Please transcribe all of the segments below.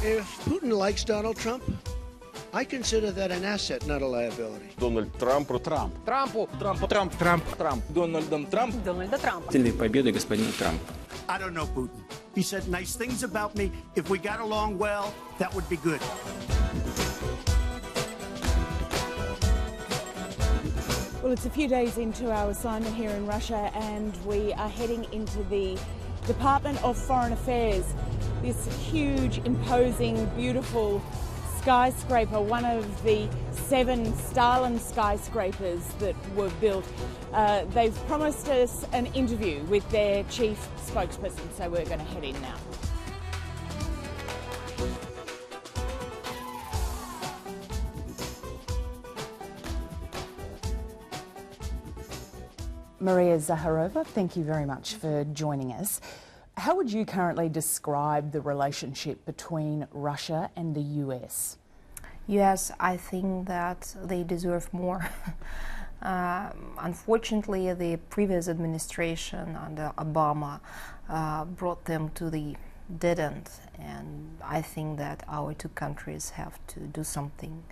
If Putin likes Donald Trump, I consider that an asset, not a liability. Donald Trump. Трампу. Трамп. Трамп. Дональдом Трамп. Дональда Трампа. Сильной победы господина Трампа. I don't know Putin. He said nice things about me. If we got along well, that would be good. Well, it's a few days into our assignment here in Russia, and we are heading into the Department of Foreign Affairs. This huge, imposing, beautiful skyscraper, one of the 7 Stalin skyscrapers that were built. They've promised us an interview with their chief spokesperson, so we're going to head in now. Maria Zaharova, thank you very much for joining us. How would you currently describe the relationship between Russia and the US? Yes, I think that they deserve more. Unfortunately, the previous administration under Obama brought them to the dead end, and I think that our two countries have to do something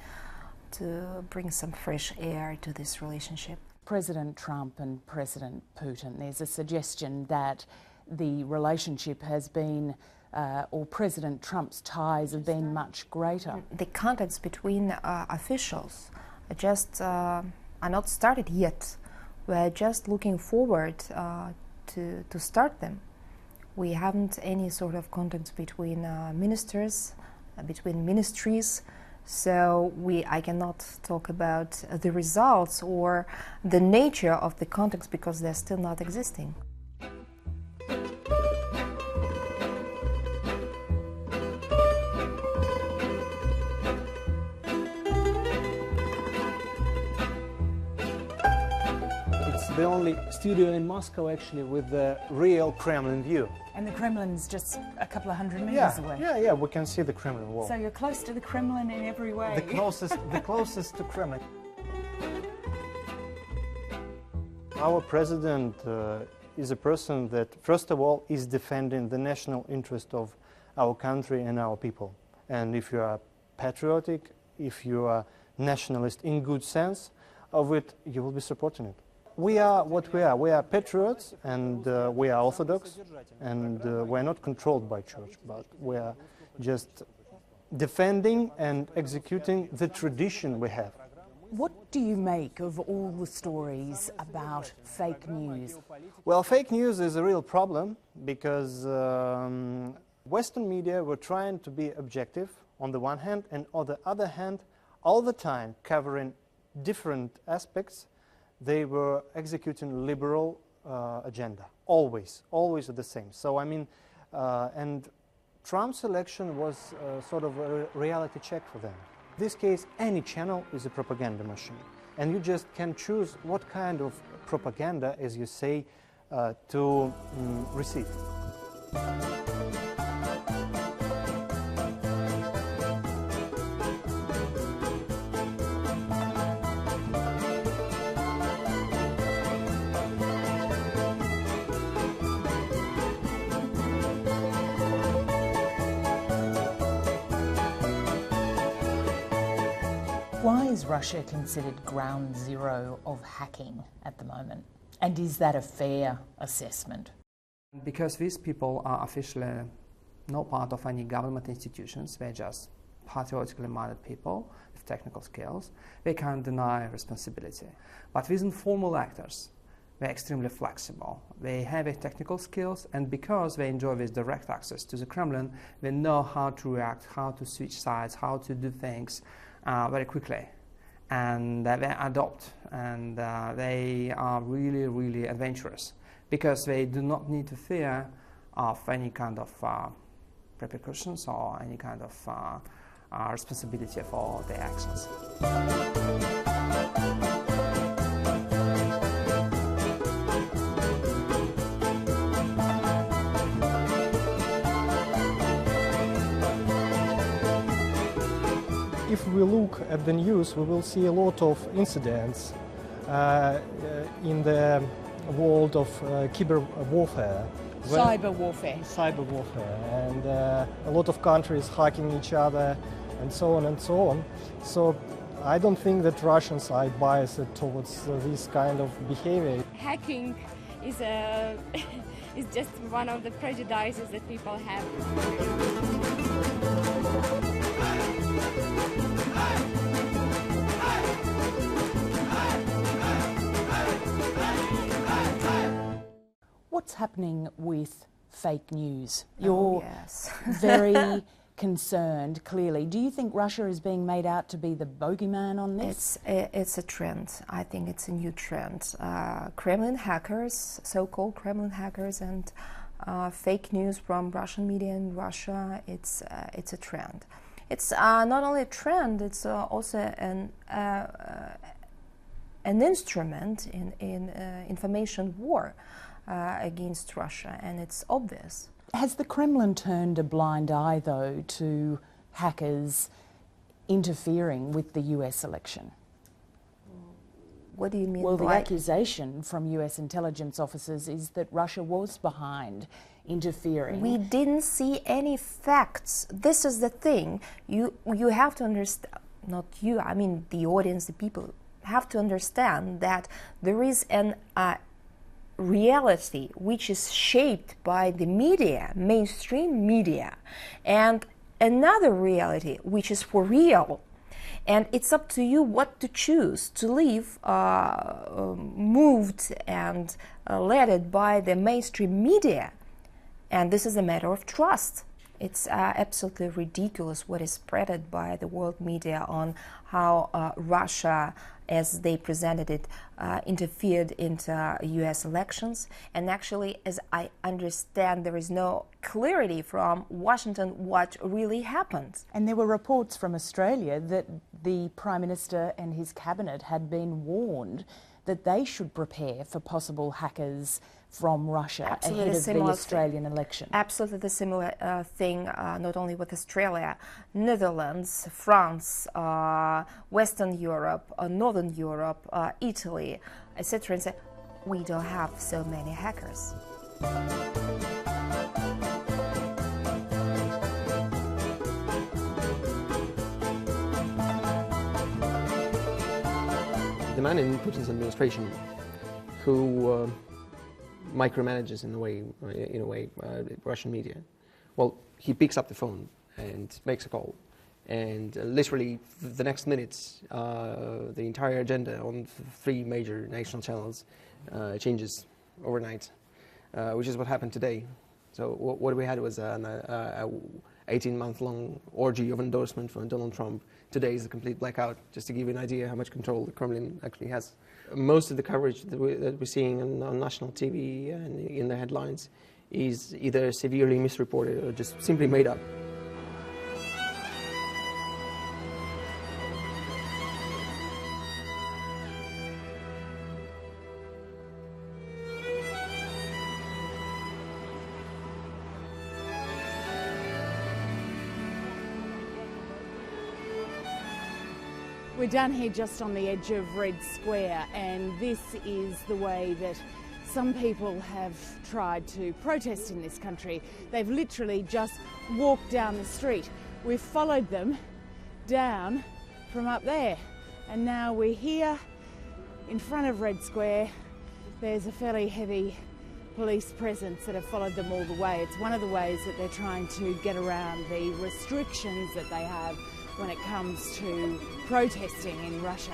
to bring some fresh air to this relationship. President Trump and President Putin, there's a suggestion that the relationship has been, or President Trump's ties have been much greater. The contacts between officials are not started yet. We're just looking forward to start them. We haven't any sort of contacts between ministers, between ministries. So I cannot talk about the results or the nature of the contacts because they're still not existing. It's the only studio in Moscow actually with the real Kremlin view. And the Kremlin's just a couple of hundred meters away. Yeah, we can see the Kremlin wall. So you're close to the Kremlin in every way. The closest to Kremlin. Our president is a person that, first of all, is defending the national interest of our country and our people. And if you are patriotic, if you are nationalist in good sense of it, you will be supporting it. We are what we are. We are patriots, and we are Orthodox, and we are not controlled by church, but we are just defending and executing the tradition we have. What do you make of all the stories about fake news? Well, fake news is a real problem because Western media were trying to be objective on the one hand, and on the other hand, all the time covering different aspects. They were executing liberal agenda, always the same. So I mean, and Trump's election was sort of a reality check for them. In this case, any channel is a propaganda machine, and you just can choose what kind of propaganda, as you say, to receive. Why is Russia considered ground zero of hacking at the moment? And is that a fair assessment? Because these people are officially not part of any government institutions, they're just patriotically minded people with technical skills, they can't deny responsibility. But with informal actors, they're extremely flexible. They have their technical skills, and because they enjoy this direct access to the Kremlin, they know how to react, how to switch sides, how to do things very quickly. And they adopt, and they are really, really adventurous because they do not need to fear of any kind of repercussions or any kind of responsibility for their actions. If we look at the news, we will see a lot of incidents in the world of cyber warfare, Cyber warfare. Cyber warfare, and a lot of countries hacking each other, and so on and so on. So I don't think that Russians are biased towards this kind of behavior. Hacking is is just one of the prejudices that people have. What's happening with fake news? You're yes. very concerned, clearly. Do you think Russia is being made out to be the bogeyman on this? It's a trend. I think it's a new trend. Kremlin hackers, so-called Kremlin hackers, and fake news from Russian media in Russia. It's a trend. It's not only a trend. It's also an instrument in information war against Russia, and it's obvious. Has the Kremlin turned a blind eye, though, to hackers interfering with the US election? What do you mean? Well, the by accusation from US intelligence officers is that Russia was behind interfering. We didn't see any facts. This is the thing. You have to understand, not you, I mean the audience, the people, have to understand that there is an reality which is shaped by the media, mainstream media, and another reality which is for real. And it's up to you what to choose, to live moved and led by the mainstream media. And this is a matter of trust. It's absolutely ridiculous what is spread by the world media on how Russia, as they presented it, interfered into US elections. And actually, as I understand, there is no clarity from Washington what really happened. And there were reports from Australia that the Prime Minister and his cabinet had been warned that they should prepare for possible hackers from Russia ahead of the Australian election. Absolutely the similar thing, not only with Australia, Netherlands, France, Western Europe, Northern Europe, Italy, etc. And we don't have so many hackers. The man in Putin's administration who micromanages in a way Russian media. Well, he picks up the phone and makes a call, and literally the next minutes, the entire agenda on 3 major national channels changes overnight, which is what happened today. So what we had was an 18-month-long orgy of endorsement from Donald Trump. Today is a complete blackout, just to give you an idea how much control the Kremlin actually has. Most of the coverage that we're seeing on national TV and in the headlines is either severely misreported or just simply made up. We're down here just on the edge of Red Square, and this is the way that some people have tried to protest in this country. They've literally just walked down the street. We've followed them down from up there, and now we're here in front of Red Square. There's a fairly heavy police presence that have followed them all the way. It's one of the ways that they're trying to get around the restrictions that they have when it comes to protesting in Russia.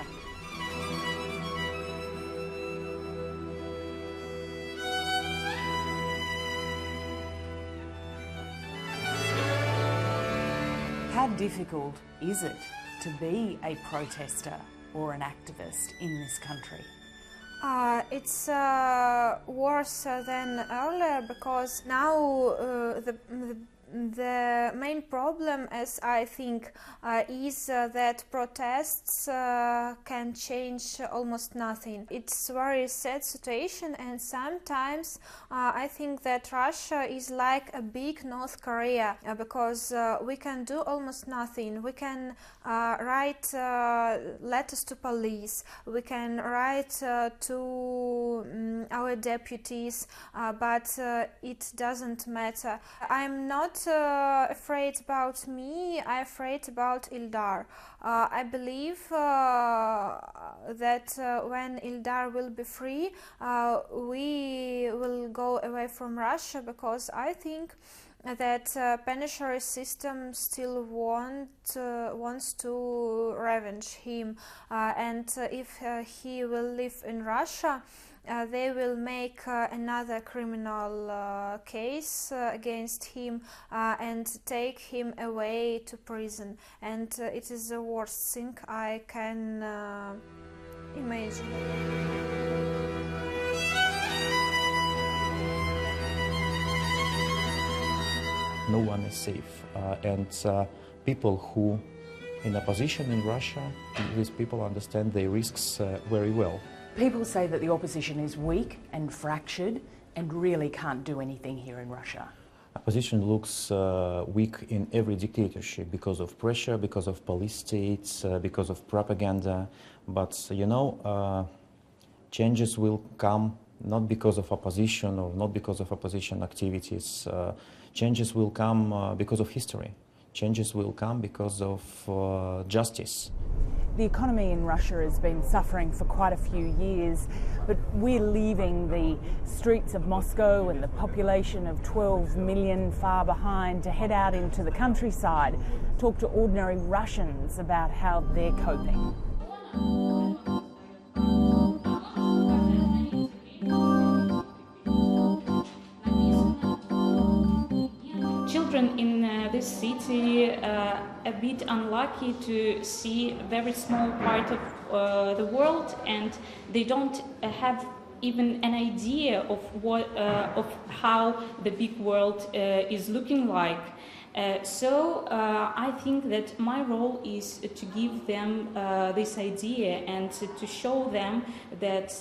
How difficult is it to be a protester or an activist in this country? It's worse than earlier, because now The main problem, as I think, is that protests can change almost nothing. It's a very sad situation, and sometimes I think that Russia is like a big North Korea, because we can do almost nothing. We can write letters to police, we can write to our deputies, but it doesn't matter. I'm not afraid about me, I'm afraid about Ildar. I believe that when Ildar will be free, we will go away from Russia, because I think that penitentiary system still wants to revenge him, and if he will live in Russia, they will make another criminal case against him and take him away to prison, and it is the worst thing I can imagine. No one is safe, and people who in opposition in Russia, these people understand the risks very well. People say that the opposition is weak and fractured and really can't do anything here in Russia. Opposition looks weak in every dictatorship because of pressure, because of police states, because of propaganda. But you know, changes will come not because of opposition or not because of opposition activities. Changes will come because of history. Changes will come because of justice. The economy in Russia has been suffering for quite a few years, but we're leaving the streets of Moscow and the population of 12 million far behind to head out into the countryside, talk to ordinary Russians about how they're coping. Children in this city are a bit unlucky to see a very small part of the world, and they don't have even an idea of of how the big world is looking like. So I think that my role is to give them this idea and to show them that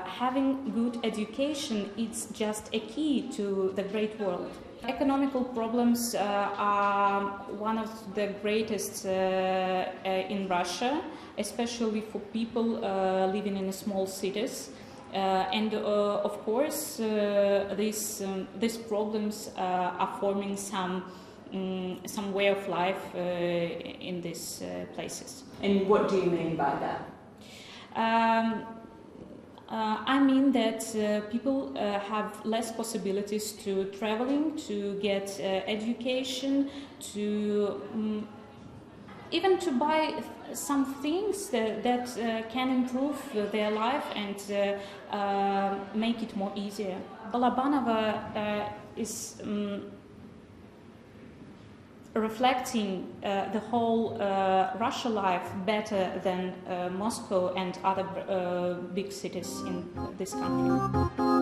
having good education is just a key to the great world. Economical problems are one of the greatest in Russia, especially for people living in small cities. And of course, these problems are forming some way of life in these places. And what do you mean by that? I mean that people have less possibilities to traveling, to get education, to even to buy some things that can improve their life and make it more easier. Balabanova is reflecting the whole Russia life better than Moscow and other big cities in this country.